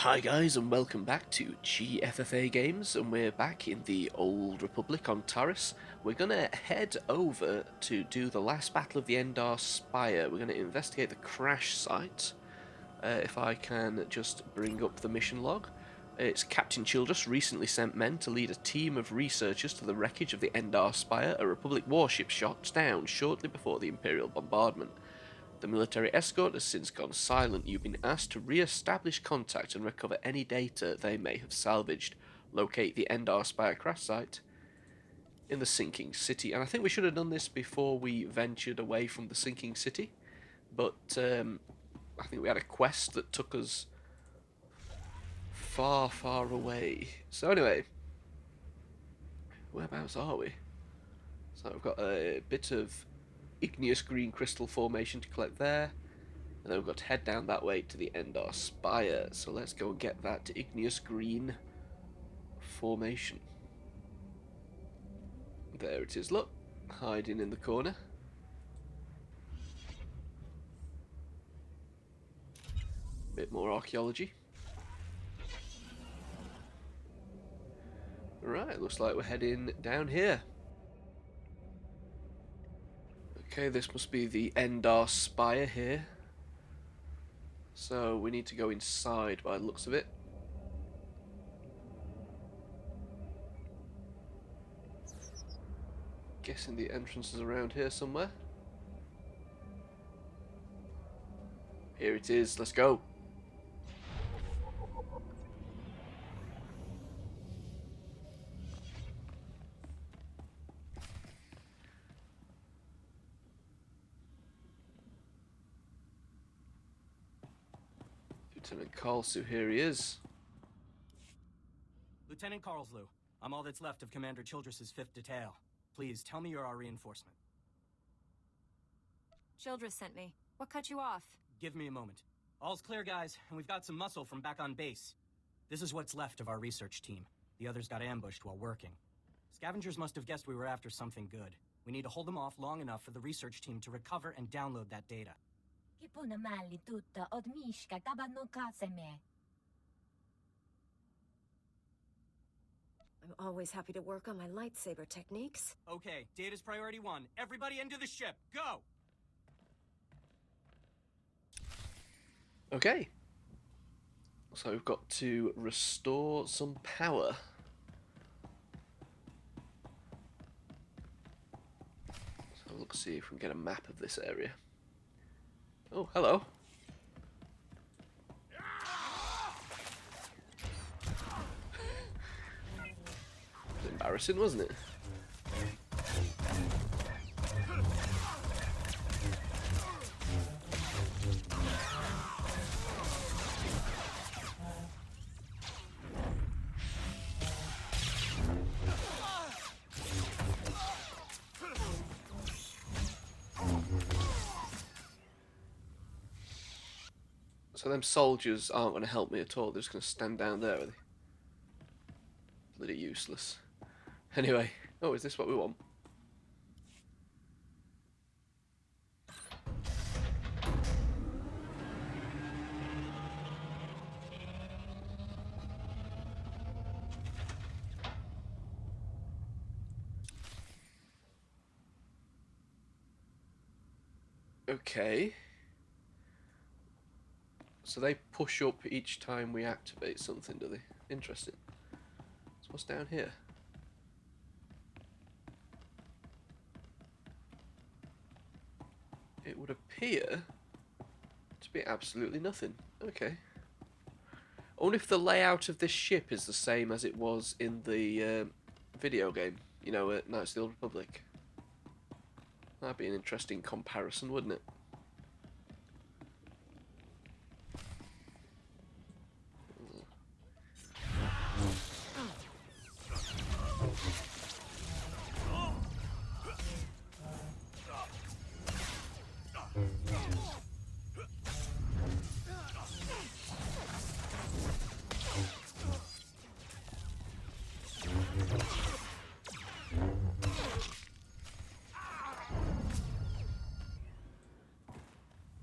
Hi guys and welcome back to GFFA Games, and we're back in the Old Republic on Taris. We're gonna head over to do the last battle of the Endar Spire. We're gonna investigate the crash site. If I can just bring up the mission log. It's Captain Childress recently sent men to lead a team of researchers to the wreckage of the Endar Spire, a Republic warship shot down shortly before the Imperial bombardment. The military escort has since gone silent. You've been asked to re-establish contact and recover any data they may have salvaged. Locate the Endar Spire crash site in the sinking city. And I think we should have done this before we ventured away from the sinking city. But I think we had a quest that took us far, far away. So anyway, whereabouts are we? So I've got a bit of igneous green crystal formation to collect there, and then we've got to head down that way to the Endar Spire. So let's go and get that igneous green formation. There it is, look, hiding in the corner. Bit more archaeology. Right, looks like we're heading down here. Okay, this must be the Endar Spire here. So we need to go inside by the looks of it. Guessing the entrance is around here somewhere. Here it is, let's go. Lieutenant Carlsu, here he is. Lieutenant Carlslew, I'm all that's left of Commander Childress's 5th Detail. Please, tell me you're our reinforcement. Childress sent me. What cut you off? Give me a moment. All's clear, guys, and we've got some muscle from back on base. This is what's left of our research team. The others got ambushed while working. Scavengers must have guessed we were after something good. We need to hold them off long enough for the research team to recover and download that data. I'm always happy to work on my lightsaber techniques. Okay, data's priority 1. Everybody into the ship, go! Okay. So we've got to restore some power. So let's see if we can get a map of this area. Oh, hello. Embarrassing, wasn't it? So them soldiers aren't going to help me at all. They're just going to stand down there, are they? Bloody useless. Anyway, oh, is this what we want? Okay. So they push up each time we activate something, do they? Interesting. So what's down here? It would appear to be absolutely nothing. Okay. I wonder if the layout of this ship is the same as it was in the video game, you know, at Knights of the Old Republic. That'd be an interesting comparison, wouldn't it?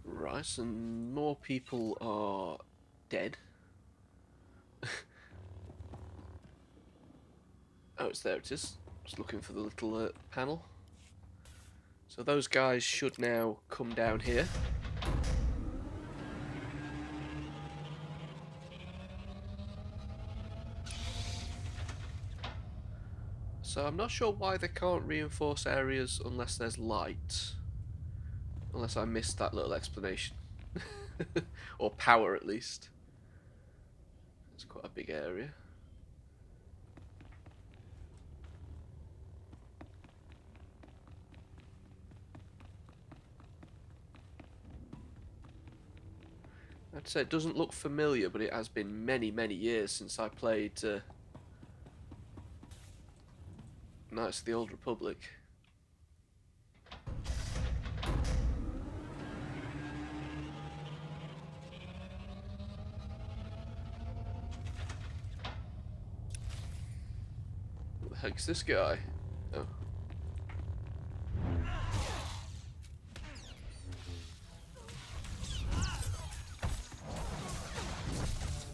Right, and more people are dead. it's there. It is. Just looking for the little panel. So those guys should now come down here. So I'm not sure why they can't reinforce areas unless there's light. Unless I missed that little explanation. Or power at least. It's quite a big area. I'd say it doesn't look familiar, but it has been many, many years since I played Knights of the Old Republic. What the heck's this guy? Oh.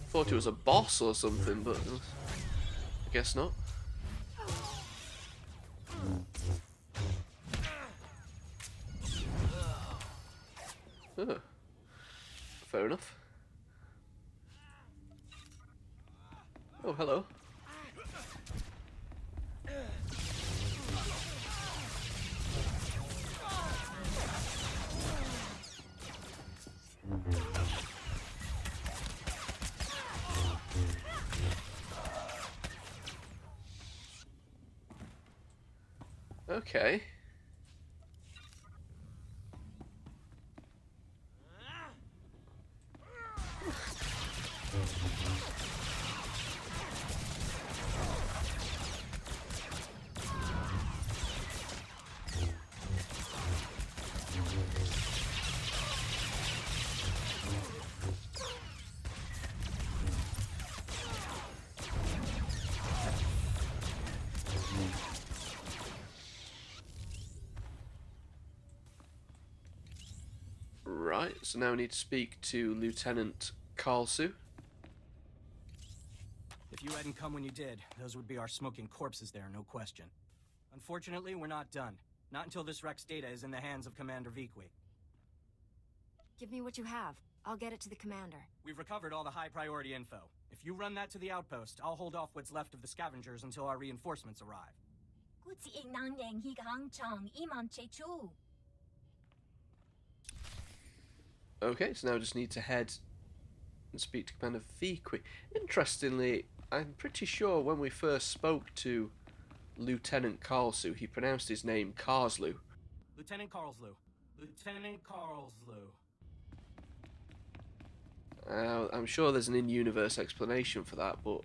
Thought he was a boss or something, but I guess not. Oh. Fair enough. Oh, hello. Okay. Right, so now we need to speak to Lieutenant Karlsu. If you hadn't come when you did, those would be our smoking corpses there, no question. Unfortunately, we're not done. Not until this Rex data is in the hands of Commander Viqui. Give me what you have. I'll get it to the commander. We've recovered all the high-priority info. If you run that to the outpost, I'll hold off what's left of the scavengers until our reinforcements arrive. Okay, so now I just need to head and speak to Commander Viqui. Interestingly, I'm pretty sure when we first spoke to Lieutenant Karlsu, he pronounced his name Karslu. Lieutenant Karlslu. Lieutenant Karlslu. I'm sure there's an in-universe explanation for that, but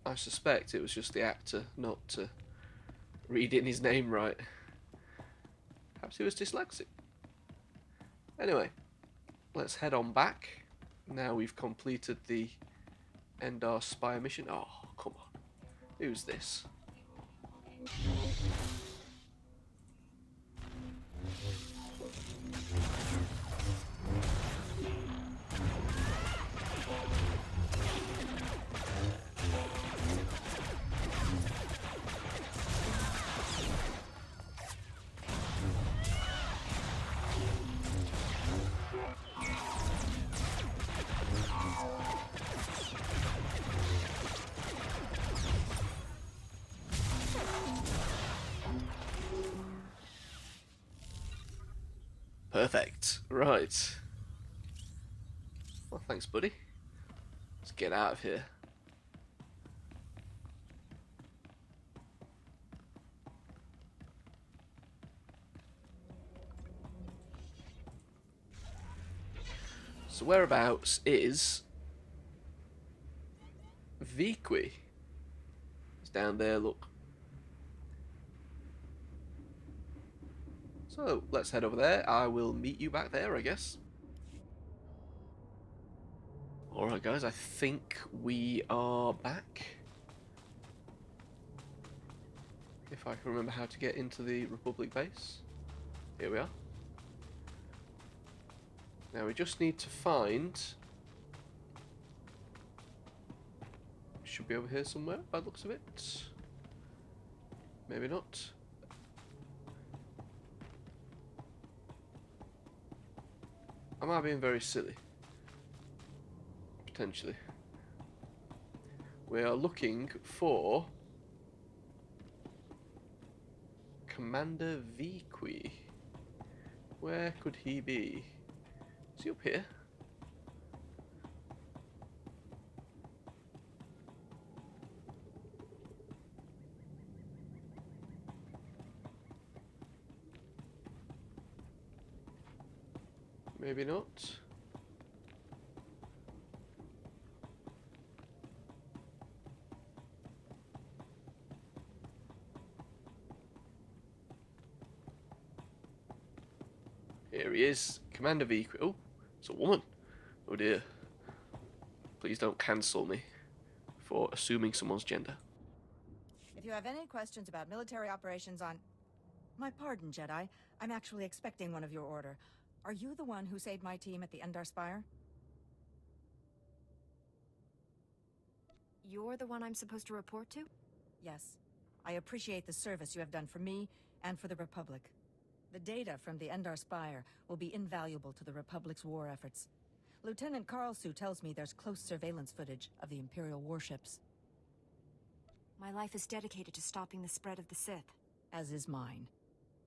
I suspect it was just the actor not reading his name right. Perhaps he was dyslexic. Anyway, let's head on back. Now we've completed the Endar Spire mission. Oh, come on. Who's this? Perfect. Right. Well, thanks, buddy. Let's get out of here. So whereabouts is Viqui? It's down there, look. So, let's head over there. I will meet you back there, I guess. Alright guys, I think we are back. If I can remember how to get into the Republic base. Here we are. Now we just need to find... should be over here somewhere by the looks of it. Maybe not. Am I being very silly? Potentially. We are looking for Commander Viqui. Where could he be? Is he up here? Maybe not. Here he is, Commander Viqui. Oh, it's a woman. Oh dear. Please don't cancel me for assuming someone's gender. If you have any questions about military operations on... My pardon, Jedi. I'm actually expecting one of your order. Are you the one who saved my team at the Endar Spire? You're the one I'm supposed to report to? Yes. I appreciate the service you have done for me and for the Republic. The data from the Endar Spire will be invaluable to the Republic's war efforts. Lieutenant Karlsu tells me there's close surveillance footage of the Imperial warships. My life is dedicated to stopping the spread of the Sith. As is mine.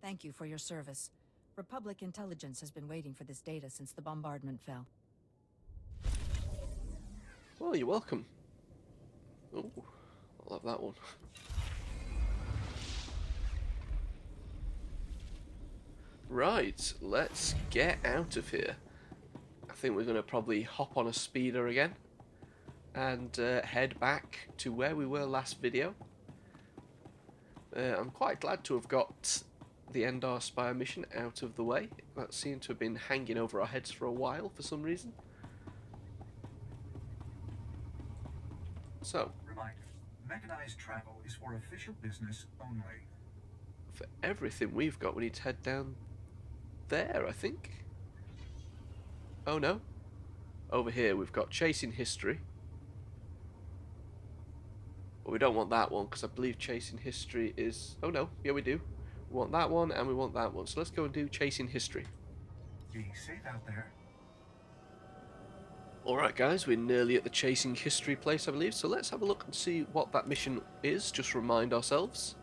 Thank you for your service. Republic intelligence has been waiting for this data since the bombardment fell. Well, you're welcome. Oh, I love that one. Right, let's get out of here. I think we're going to probably hop on a speeder again and head back to where we were last video. I'm quite glad to have got the Endar Spire mission out of the way. That seemed to have been hanging over our heads for a while for some reason. So, Reminder, mechanized travel is for official business only. for everything we've got, we need to head down there, I think. Oh no. Over here we've got Chasing History. But we don't want that one because I believe Chasing History is... Oh no, yeah we do. We want that one and we want that one. So let's go and do Chasing History. Be safe out there. Alright guys, we're nearly at the Chasing History place I believe. So let's have a look and see what that mission is. Just remind ourselves.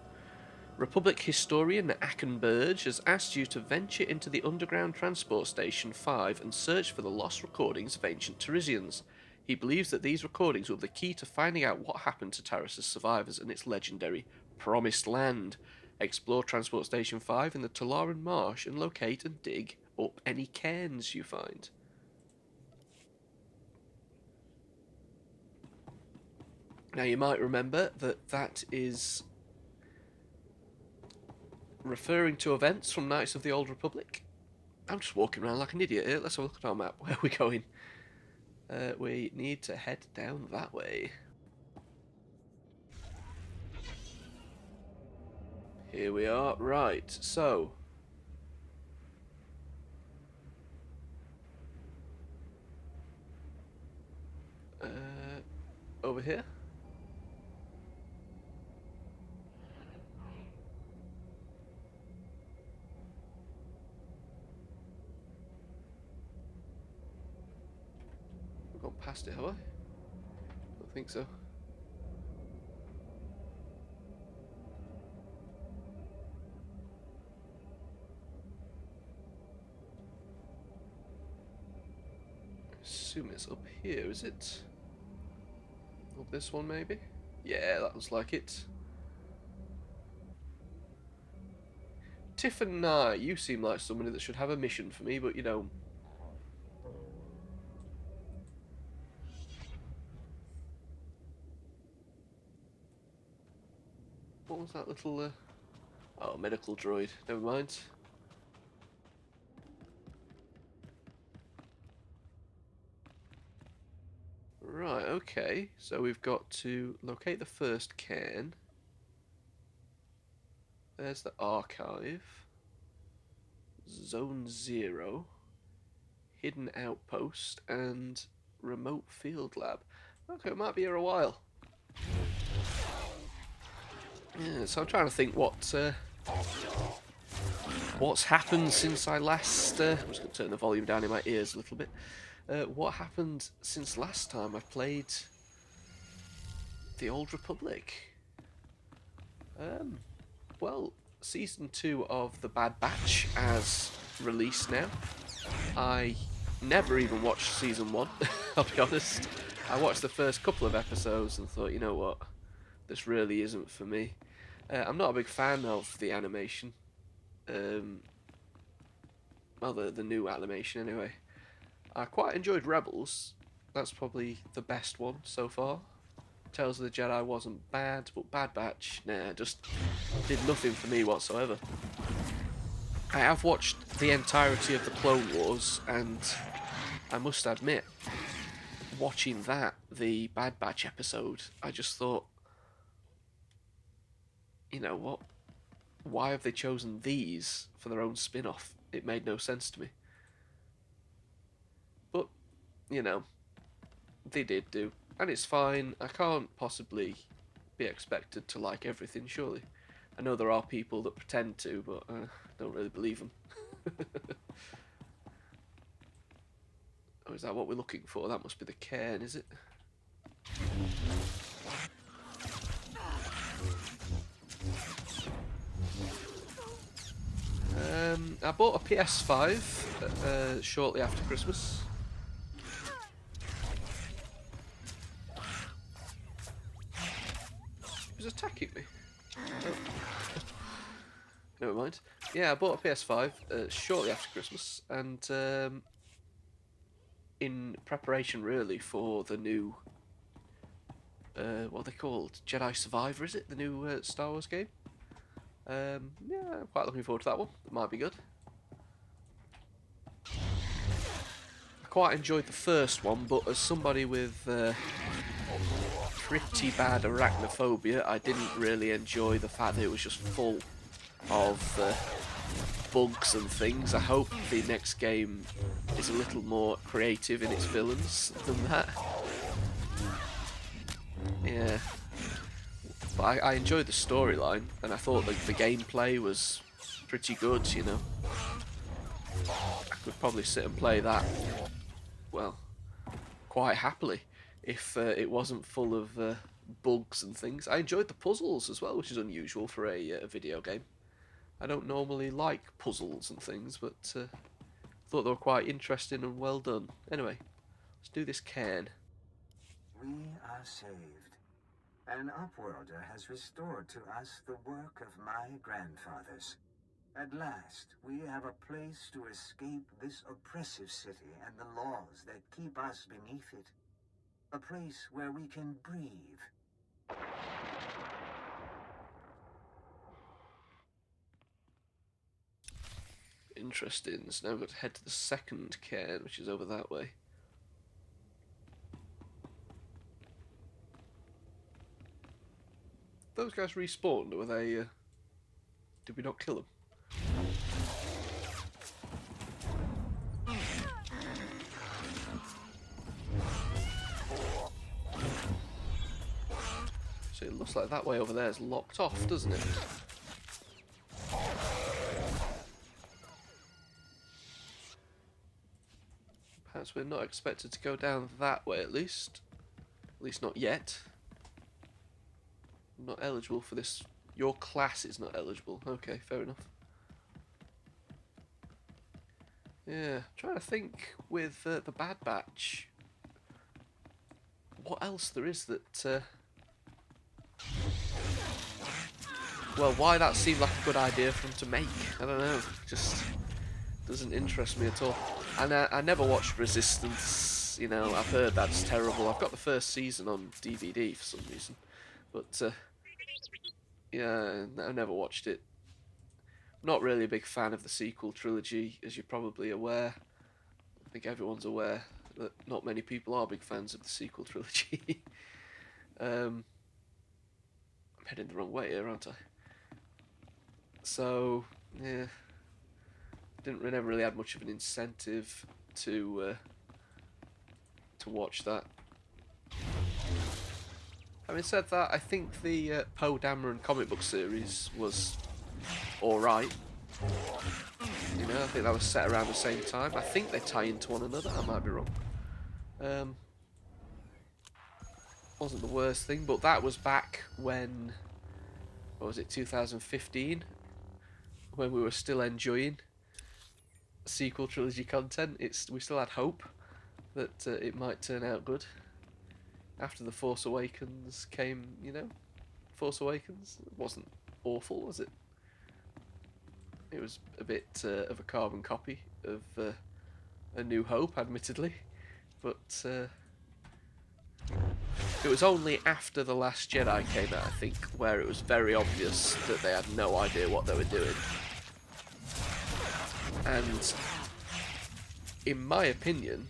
Republic historian Ackenberg has asked you to venture into the underground transport station 5 and search for the lost recordings of ancient Tarisians. He believes that these recordings will be the key to finding out what happened to Taris' survivors and its legendary Promised Land. Explore Transport Station 5 in the Talaran Marsh and locate and dig up any cairns you find. Now you might remember that that is referring to events from Knights of the Old Republic. I'm just walking around like an idiot here. Let's have a look at our map. Where are we going? We need to head down that way. Here we are. Right, so... over here? I've gone past it, have I? Don't think so. I assume it's up here, is it? Up this one, maybe? Yeah, that looks like it. Tiffin Nye, you seem like somebody that should have a mission for me, but you don't. What was that little, oh, medical droid. Never mind. Right, okay. So we've got to locate the first cairn. There's the archive. Zone 0. Hidden outpost and remote field lab. Okay, it might be here a while. Yeah, so I'm trying to think what's happened since I last. I'm just going to turn the volume down in my ears a little bit. What happened since last time I played the Old Republic? Well, Season 2 of The Bad Batch has released now. I never even watched Season 1, I'll be honest. I watched the first couple of episodes and thought, you know what, this really isn't for me. I'm not a big fan of the animation. Well, the new animation anyway. I quite enjoyed Rebels. That's probably the best one so far. Tales of the Jedi wasn't bad, but Bad Batch, nah, just did nothing for me whatsoever. I have watched the entirety of the Clone Wars, and I must admit, watching that, the Bad Batch episode, I just thought, you know what? Why have they chosen these for their own spin-off? It made no sense to me. But, you know, they did do. And it's fine. I can't possibly be expected to like everything, surely. I know there are people that pretend to, but I don't really believe them. Oh, is that what we're looking for? That must be the cairn, is it? I bought a PS5 shortly after Christmas. He was attacking me. Oh. Never mind. Yeah, I bought a PS5 shortly after Christmas, and in preparation really for the new, what are they called? Jedi Survivor, is it? The new Star Wars game? Yeah, I'm quite looking forward to that one. It might be good. I quite enjoyed the first one, but as somebody with pretty bad arachnophobia, I didn't really enjoy the fact that it was just full of bugs and things. I hope the next game is a little more creative in its villains than that. Yeah. But I enjoyed the storyline, and I thought that the gameplay was pretty good, you know. I could probably sit and play that, well, quite happily, if it wasn't full of bugs and things. I enjoyed the puzzles as well, which is unusual for a video game. I don't normally like puzzles and things, but thought they were quite interesting and well done. Anyway, let's do this cairn. We are saved. An Upworlder has restored to us the work of my grandfathers. At last, we have a place to escape this oppressive city and the laws that keep us beneath it. A place where we can breathe. Interesting. So now we've got to head to the second cairn, which is over that way. Those guys respawned, or were they... did we not kill them? So it looks like that way over there is locked off, doesn't it? Perhaps we're not expected to go down that way, at least. At least not yet. I'm not eligible for this. Your class is not eligible. Okay, fair enough. Yeah, trying to think with the Bad Batch. What else there is that... well, why that seemed like a good idea for them to make, I don't know. Just doesn't interest me at all. And I never watched Resistance. You know, I've heard that's terrible. I've got the first season on DVD for some reason. But, yeah, I never watched it. Not really a big fan of the sequel trilogy, as you're probably aware. I think everyone's aware that not many people are big fans of the sequel trilogy. I'm heading the wrong way here, aren't I? So, yeah, never really had much of an incentive to watch that. Having said that, I think the Poe Dameron comic book series was alright. You know, I think that was set around the same time. I think they tie into one another, I might be wrong. Wasn't the worst thing, but that was back when, what was it, 2015? When we were still enjoying sequel trilogy content. We still had hope that it might turn out good. After The Force Awakens came, you know, Force Awakens wasn't awful, was it? It was a bit of a carbon copy of A New Hope, admittedly, but it was only after The Last Jedi came out, I think, where it was very obvious that they had no idea what they were doing. And in my opinion,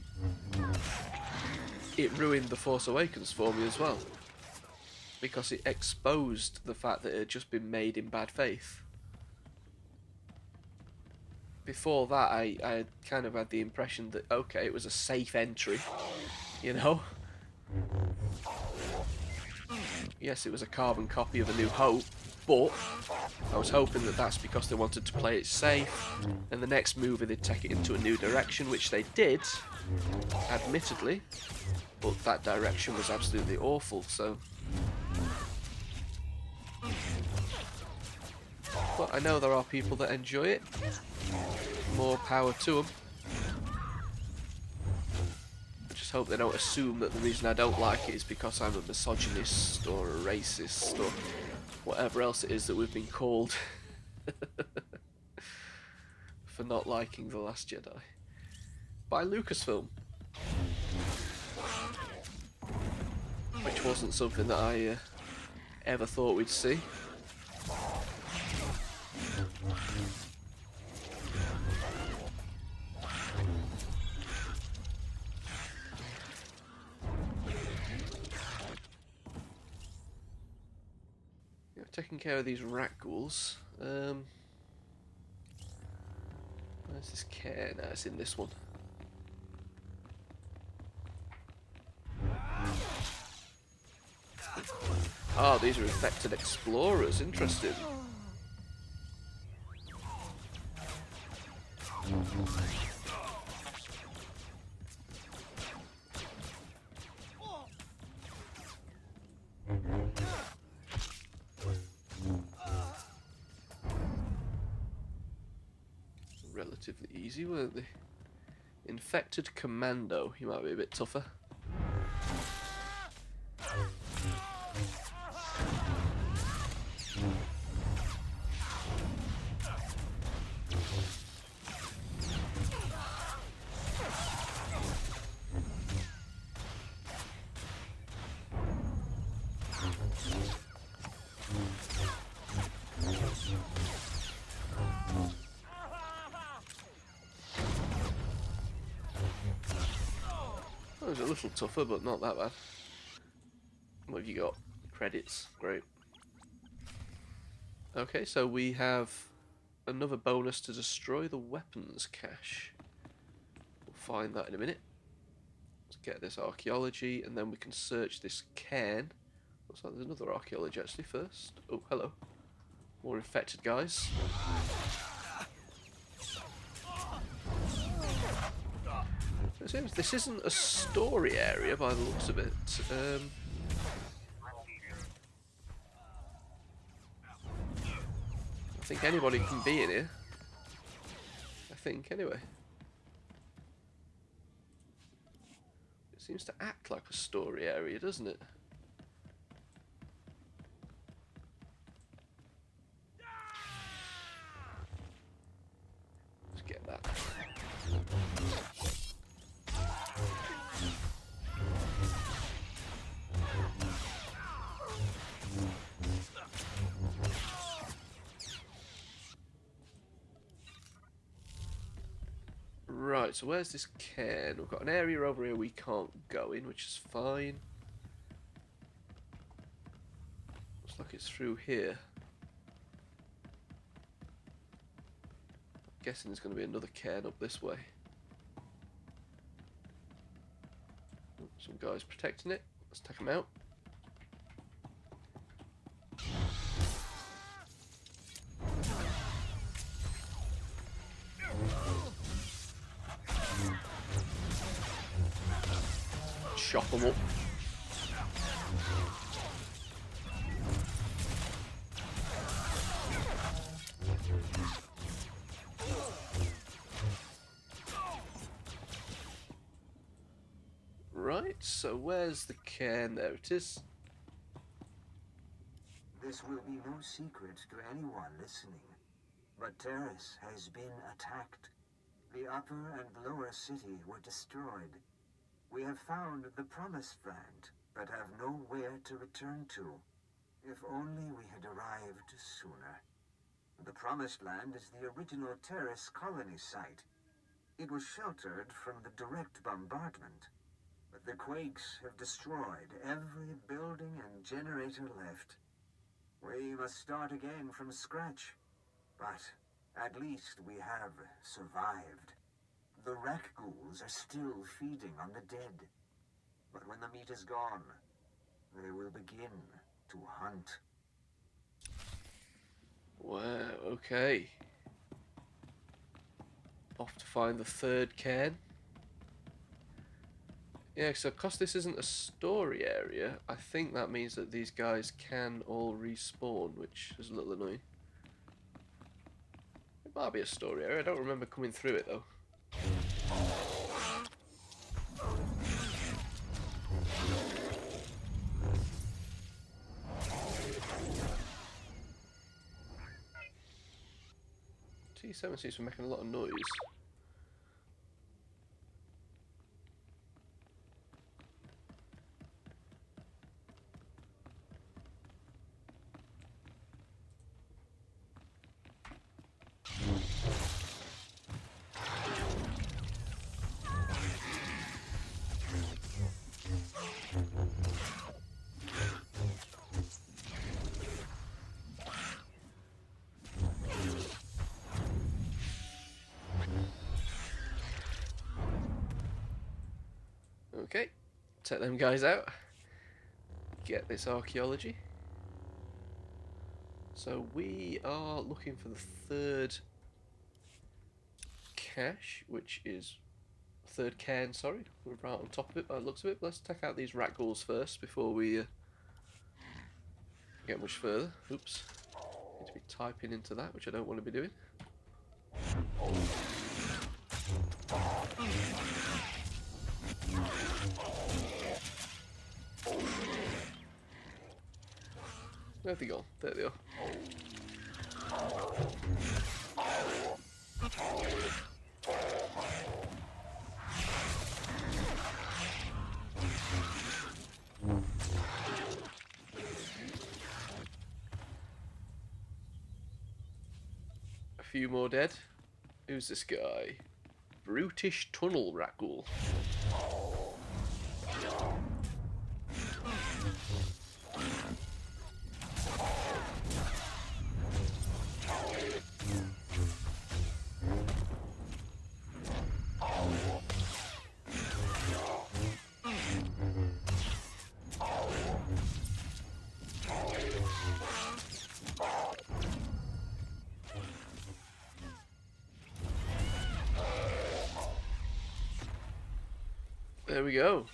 it ruined The Force Awakens for me as well, because it exposed the fact that it had just been made in bad faith. Before that, I kind of had the impression that, okay, it was a safe entry, you know? Yes, it was a carbon copy of A New Hope, but I was hoping that that's because they wanted to play it safe, and the next movie they'd take it into a new direction, which they did, admittedly, but that direction was absolutely awful, so... But I know there are people that enjoy it. More power to them. I just hope they don't assume that the reason I don't like it is because I'm a misogynist or a racist or whatever else it is that we've been called for not liking The Last Jedi. By Lucasfilm. Which wasn't something that I ever thought we'd see. Taking care of these rat ghouls. Where's this care? No, it's in this one. Oh, these are infected explorers. Interesting. Relatively easy, weren't they? Infected Commando. He might be a bit tougher. It was a little tougher, but not that bad. What have you got? Credits. Great. Okay, so we have another bonus to destroy the weapons cache. We'll find that in a minute. Let's get this archaeology, and then we can search this cairn. Looks like there's another archaeology actually first. Oh, hello. More infected guys. It seems this isn't a story area by the looks of it. I think anybody can be in here. I think, anyway. It seems to act like a story area, doesn't it? Let's get that. Right, so where's this cairn? We've got an area over here we can't go in, which is fine. Looks like it's through here. I'm guessing there's going to be another cairn up this way. Some guys protecting it. Let's take them out. chop them up. Right, so where's the cairn? There it is. This will be no secret to anyone listening, but Taris has been attacked. The upper and lower city were destroyed. We have found the Promised Land, but have nowhere to return to. If only we had arrived sooner. The Promised Land is the original Taris colony site. It was sheltered from the direct bombardment, but the quakes have destroyed every building and generator left. We must start again from scratch, but at least we have survived. The rat ghouls are still feeding on the dead, but when the meat is gone, they will begin to hunt. Wow, okay. Off to find the third cairn. Yeah, so because this isn't a story area, I think that means that these guys can all respawn, which is a little annoying. It might be a story area, I don't remember coming through it though. T7 seems to be making a lot of noise. Okay, take them guys out. Get this archaeology. So we are looking for the third cache, which is third cairn, sorry. We're right on top of it by the looks of it. Let's take out these rat ghouls first before we get much further. Oops. Need to be typing into that, which I don't want to be doing. Where'd they go? There they are. A few more dead. Who's this guy? Brutish Tunnel Rat Ghoul. There we go.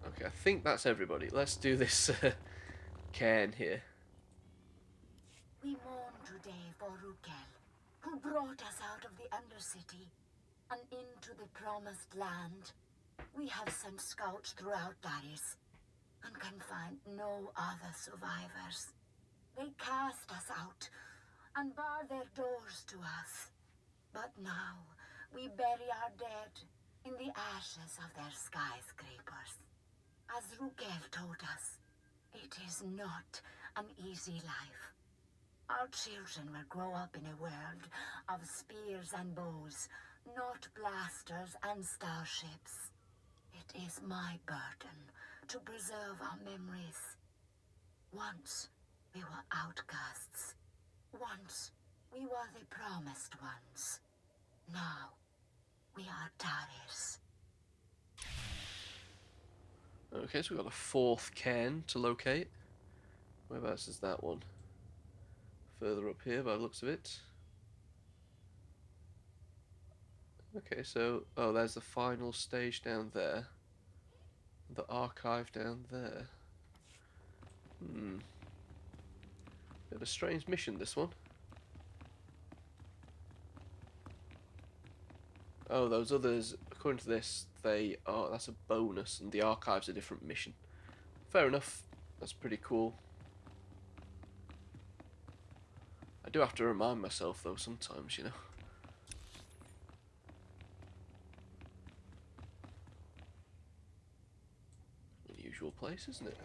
Okay, I think that's everybody. Let's do this cairn here. We mourn today for Rukel, who brought us out of the Undercity and into the Promised Land. We have sent scouts throughout Taris and can find no other survivors. They cast us out and bar their doors to us. But now we bury our dead in the ashes of their skyscrapers. As Rukel told us, it is not an easy life. Our children will grow up in a world of spears and bows, not blasters and starships. It is my burden to preserve our memories. Once we were outcasts, once. We were the promised ones. Now, we are Taris. Okay, so we've got a fourth cairn to locate. Whereabouts is that one? Further up here by the looks of it. Okay, so, oh, there's the final stage down there. The archive down there. Bit of a strange mission, this one. Oh, those others, according to this, that's a bonus, and the archive's a different mission. Fair enough. That's pretty cool. I do have to remind myself, though, sometimes, you know. Unusual place, isn't it?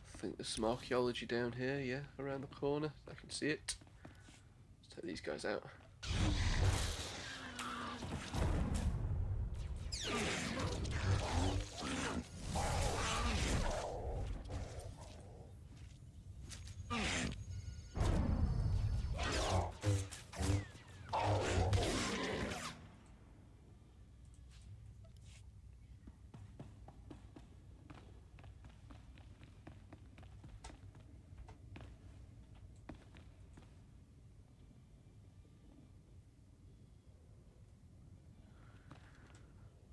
I think there's some archaeology down here, yeah, around the corner. I can see it. Let's take these guys out.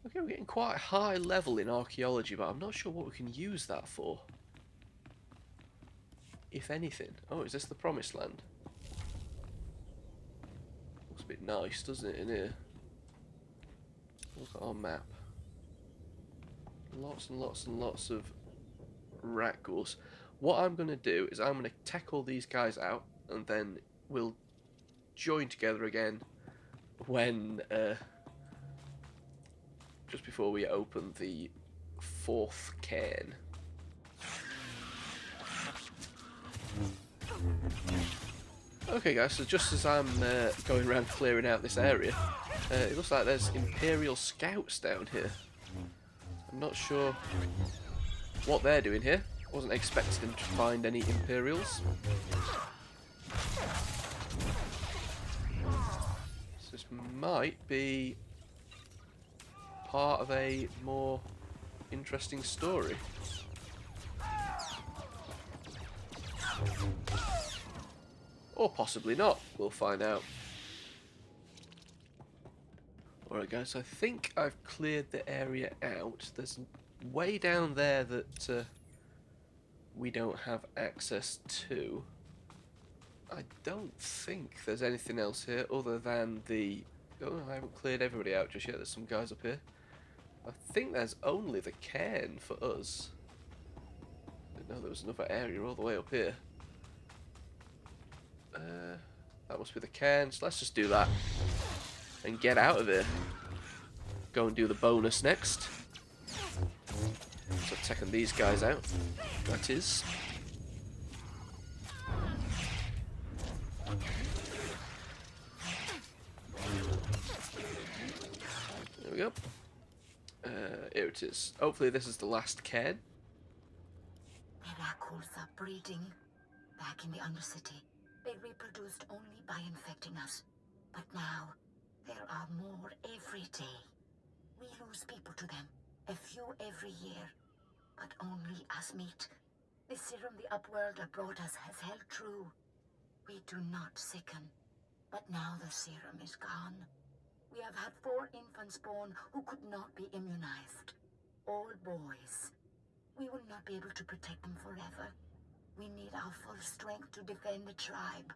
Okay, we're getting quite a high level in archaeology, but I'm not sure what we can use that for. If anything. Oh, is this the promised land? Looks a bit nice, doesn't it, in here? Look at our map. Lots and lots and lots of rat ghouls. What I'm going to do is I'm going to take all these guys out, and then we'll join together again when... just before we open the fourth cairn. Okay guys, so just as I'm going around clearing out this area, it looks like there's Imperial scouts down here. I'm not sure what they're doing here. Wasn't expecting to find any Imperials. So this might be part of a more interesting story. Or possibly not. We'll find out. Alright guys, I think I've cleared the area out. There's way down there that we don't have access to. I don't think there's anything else here other than the... Oh, I haven't cleared everybody out just yet. There's some guys up here. I think there's only the cairn for us. Didn't know there was another area all the way up here. That must be the cairn, so let's just do that. And get out of here. Go and do the bonus next. So taking these guys out. That is. There we go. Here it is. Hopefully this is the last cairn. Miracles are breeding back in the Undercity. They reproduced only by infecting us. But now, there are more every day. We lose people to them, a few every year, but only as meat. The serum the Upworlder brought us has held true. We do not sicken, but now the serum is gone. We have had 4 infants born who could not be immunized. All boys. We will not be able to protect them forever. We need our full strength to defend the tribe.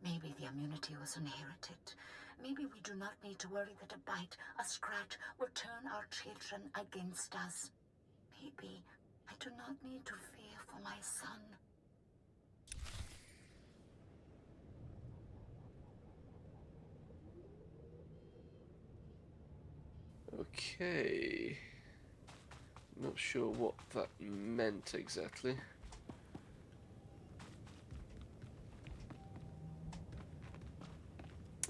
Maybe the immunity was inherited. Maybe we do not need to worry that a bite, a scratch, will turn our children against us. Maybe I do not need to fear for my son. Okay. Not sure what that meant exactly.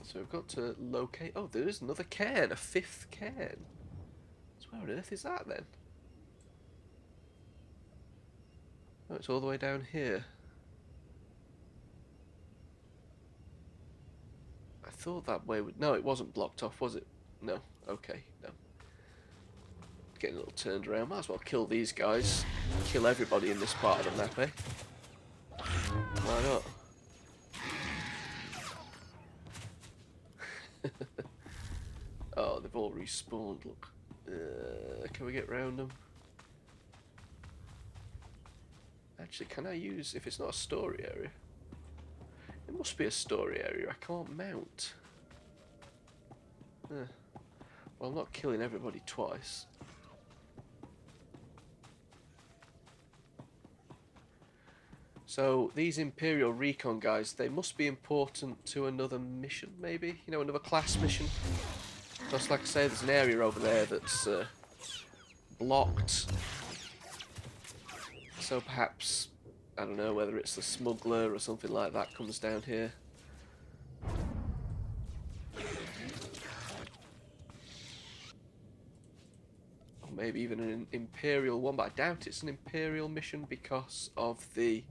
So we've got to locate... Oh, there is another cairn, a 5th cairn. So where on earth is that then? Oh, it's all the way down here. I thought that way would... No, it wasn't blocked off, was it? No. Okay, no. Getting a little turned around. Might as well kill these guys. Kill everybody in this part of the map, eh? Why not? Oh, they've all respawned, look. Can we get round them? Actually, can I use... If it's not a story area... It must be a story area. I can't mount. Well, I'm not killing everybody twice. So, these Imperial Recon guys, they must be important to another mission, maybe? You know, another class mission? Just like I say, there's an area over there that's blocked. So perhaps, I don't know, whether it's the smuggler or something like that comes down here. Or maybe even an Imperial one, but I doubt it's an Imperial mission because of the...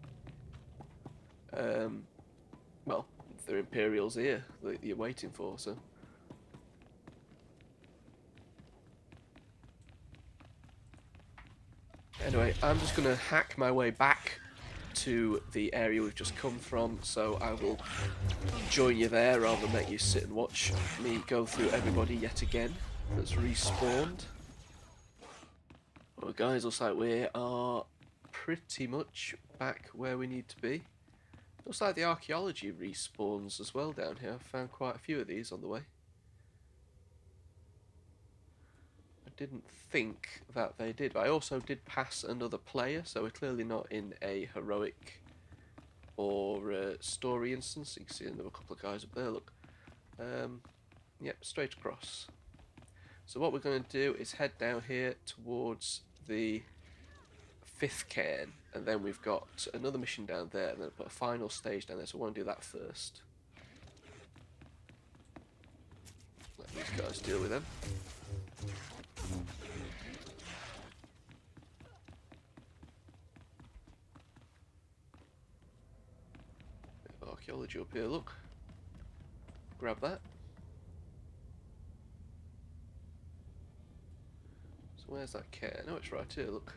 well, they're Imperials here that you're waiting for, so... Anyway, I'm just going to hack my way back to the area we've just come from, so I will join you there rather than make you sit and watch me go through everybody yet again that's respawned. Well guys, looks like we are pretty much back where we need to be. Looks like the archaeology respawns as well down here. I've found quite a few of these on the way. Didn't think that they did, but I also did pass another player, so we're clearly not in a heroic or story instance. You can see another couple of guys up there, look. Yep, straight across. So what we're going to do is head down here towards the 5th cairn, and then we've got another mission down there, and then put a final stage down there, so I want to do that first. Let these guys deal with them. Bit of archaeology up here, look. Grab that. So where's that cairn? Oh, it's right here, look.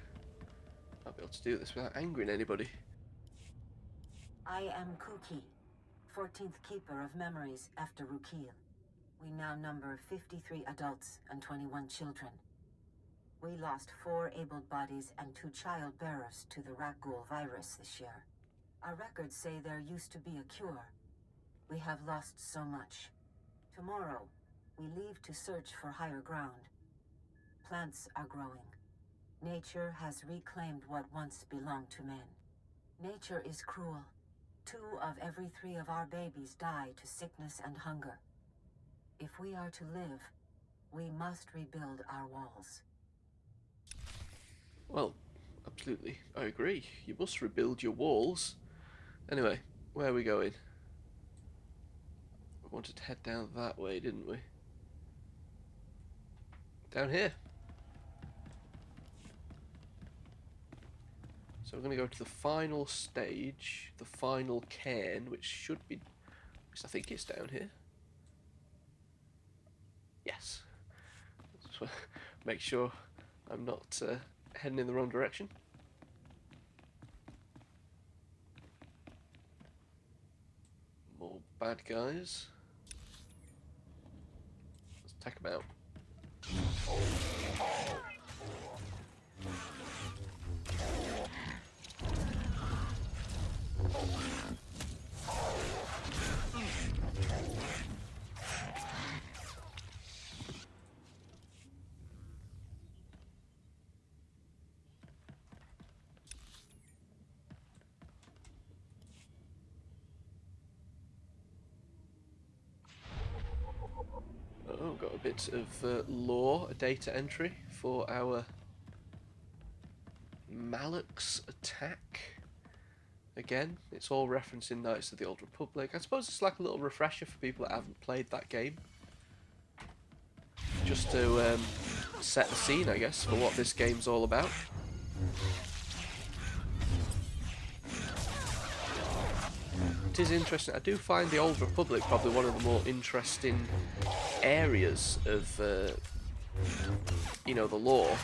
Might be able to do this without angering anybody. I am Kuki, 14th Keeper of Memories after Rukil. We now number 53 adults and 21 children. We lost 4 able bodies and 2 child bearers to the Rakghoul virus this year. Our records say there used to be a cure. We have lost so much. Tomorrow, we leave to search for higher ground. Plants are growing. Nature has reclaimed what once belonged to men. Nature is cruel. 2 of every 3 of our babies die to sickness and hunger. If we are to live, we must rebuild our walls. Well, absolutely, I agree. You must rebuild your walls. Anyway, where are we going? We wanted to head down that way, didn't we? Down here. So we're going to go to the final stage, the final cairn, which should be... At least I think it's down here. Yes. Just make sure I'm not heading in the wrong direction. More bad guys. Let's take them out. Oh, got a bit of lore, a data entry for our Malak's attack. Again, it's all referencing Knights of the Old Republic. I suppose it's like a little refresher for people that haven't played that game. Just to set the scene, I guess, for what this game's all about. It is interesting. I do find the Old Republic probably one of the more interesting areas of, you know, the lore.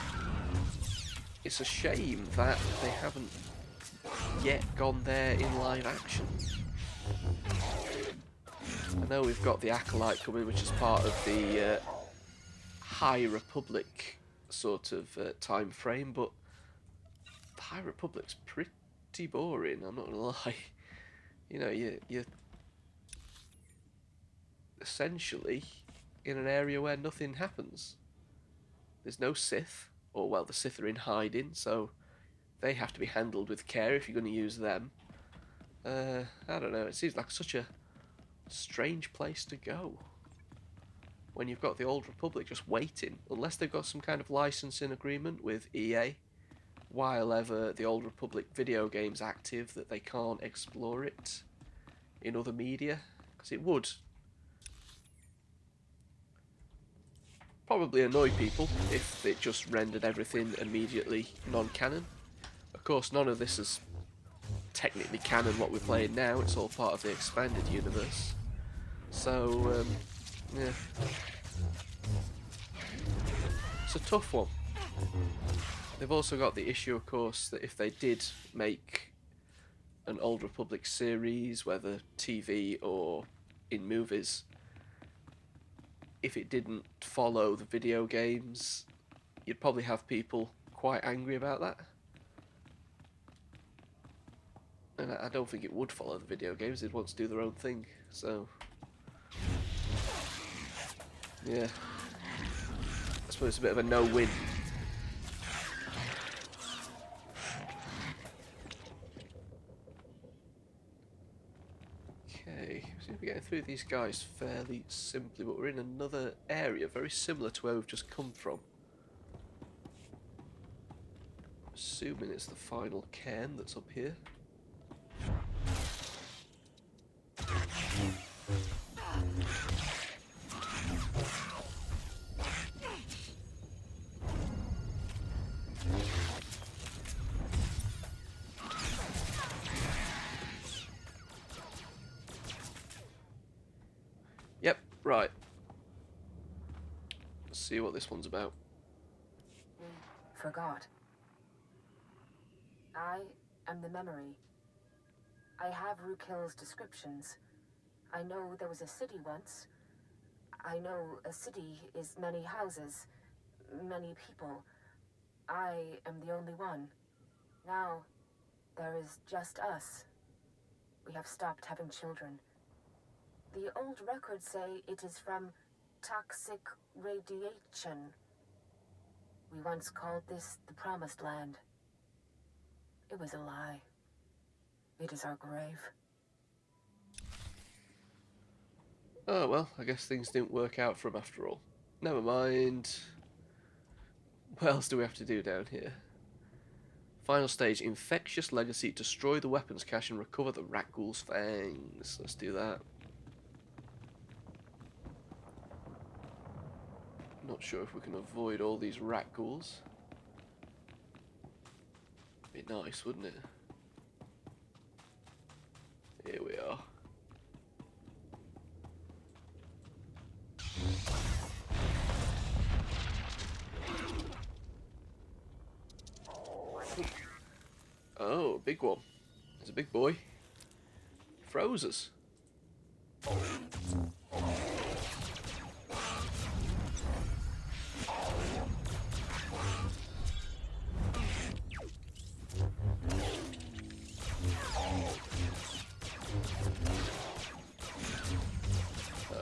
It's a shame that they haven't yet gone there in live action. I know we've got the Acolyte coming, which is part of the High Republic sort of time frame, but the High Republic's pretty boring, I'm not gonna lie. You know, you're essentially in an area where nothing happens. There's no Sith, or well, the Sith are in hiding, so they have to be handled with care if you're going to use them. I don't know, it seems like such a strange place to go when you've got the Old Republic just waiting, unless they've got some kind of licensing agreement with EA while ever the Old Republic video game's active, that they can't explore it in other media, because it would probably annoy people if it just rendered everything immediately non-canon. Of course, none of this is technically canon what we're playing now, it's all part of the expanded universe. So, yeah. It's a tough one. They've also got the issue, of course, that if they did make an Old Republic series, whether TV or in movies, if it didn't follow the video games, you'd probably have people quite angry about that. And I don't think it would follow the video games, they'd want to do their own thing, so... yeah. I suppose it's a bit of a no-win. Okay, seem to be getting through these guys fairly simply, but we're in another area very similar to where we've just come from. Assuming it's the final cairn that's up here. Yep, right. Let's see what this one's about. Forgot. I am the memory. I have Rukil's descriptions. I know there was a city once. I know a city is many houses, many people. I am the only one. Now, there is just us. We have stopped having children. The old records say it is from toxic radiation. We once called this the Promised Land. It was a lie. It is our grave. Oh well, I guess things didn't work out for him after all. Never mind. What else do we have to do down here? Final stage, Infectious Legacy. Destroy the weapons cache and recover the Rakghoul's fangs. Let's do that. Not sure if we can avoid all these Rakghouls. Be nice, wouldn't it? Here we are. Oh, a big one. There's a big boy. Froze us.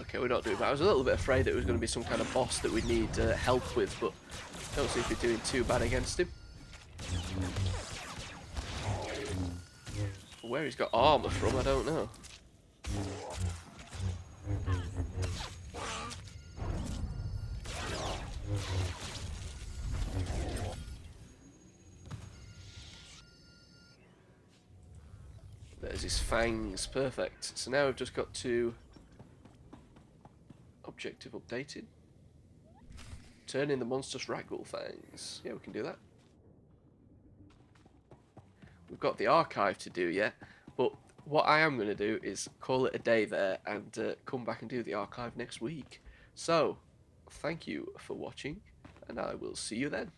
Okay, we're not doing bad. I was a little bit afraid that it was going to be some kind of boss that we'd need help with, but don't seem to be doing too bad against him. Where he's got armour from, I don't know. There's his fangs. Perfect. So now we've just got to... Objective updated. Turn in the monstrous ragdoll fangs. Yeah, we can do that. We've got the archive to do yet, but what I am going to do is call it a day there and come back and do the archive next week. So, thank you for watching, and I will see you then.